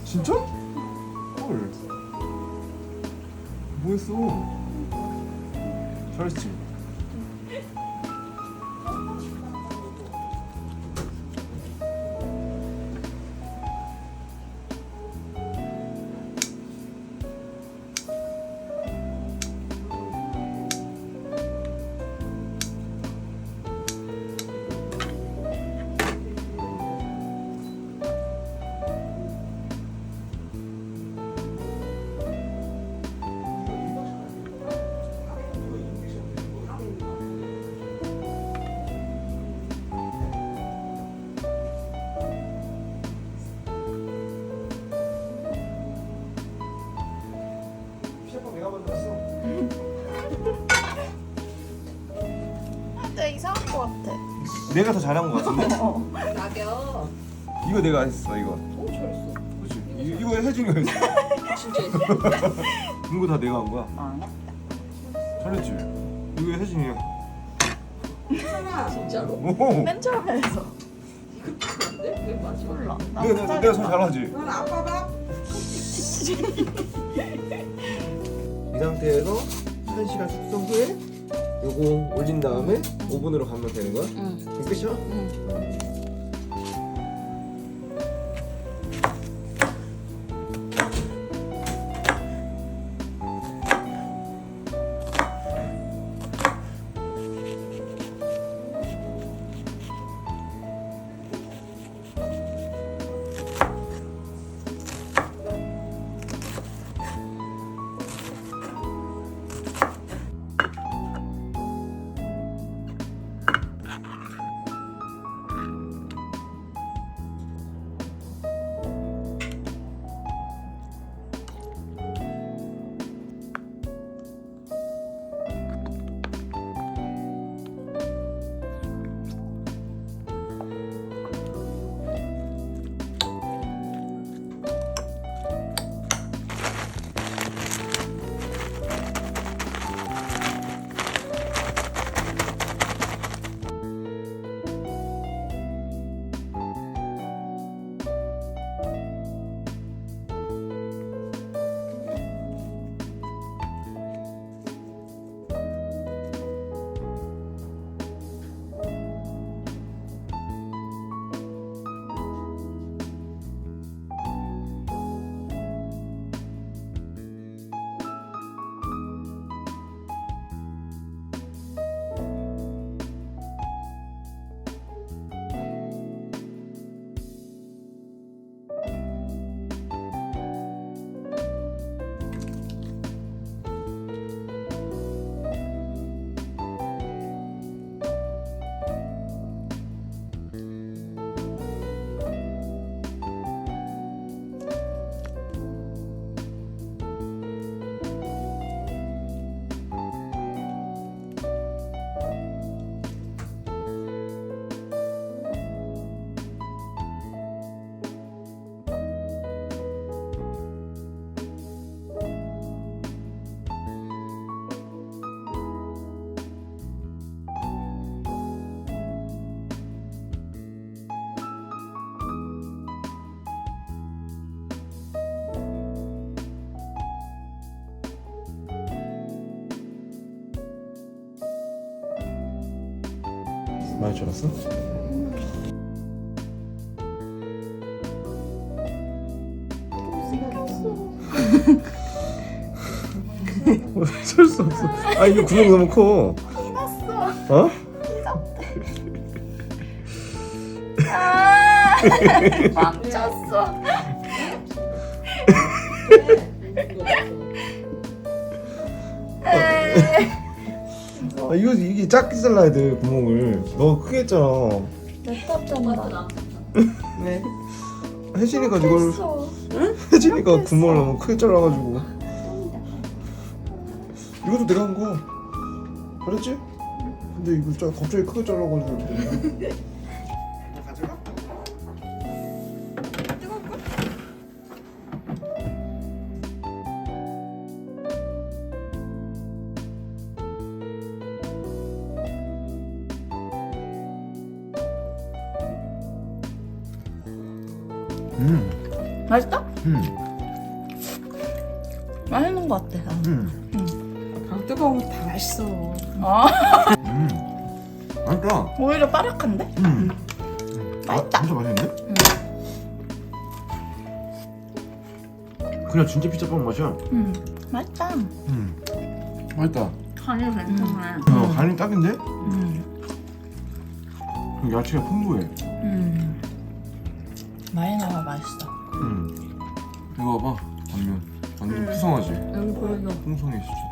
진짜? 헐. 뭐 했어? 잘했지? 내가 만들었어. 근데 이상한 거 같아. 내가 더 잘한 거 같은데? 낙엽. 이거 내가 했어 이거. 오 잘했어. 그렇지. 이거 혜진이가 했어. 진짜 했어. 이거 다 내가 한 거야. 아, 잘했지. 이거 혜진이야. 진짜로? 오. 맨 처음에 해서 근데 왜 마지막에? 몰라. 내가 손 잘하지. 넌 아빠 밥? 이 상태에서 1시간 숙성 후에 요거 올린 다음에 오븐으로 가면 되는 거야? 응. 그럼 끝이야? 응. 많이 줄었어? 어쩔 수 없어. 아 이거 구멍 너무 커. 났어. 어? 아, 멈췄어. 아 이게 작게 잘라야 돼 구멍을. 너 크게 했잖아. 랩탑 전다. 왜? 혜진이가 이걸 했어. 혜진이가 구멍을 너무 크게 잘라가지고. 이것도 내가 한 거. 그랬지? 근데 이거 갑자기 크게 잘라가지고. 가져가? 맛있다? 맛있는 것 같아. 강 뜨거우면 다 맛있어. 아, 맛있다. 오히려 빠락한데? 맛있다. 진짜 맛있는데? 그냥 진짜 피자빵 맛이야. 맛있다. 맛있다. 간이 괜찮네. 간이 딱인데? 음. 그리고 야채가 풍부해. 많이 나와 맛있어. 이거 봐봐. 단면 완전 푸성하지? 여기 보여줘. 풍성해 진짜.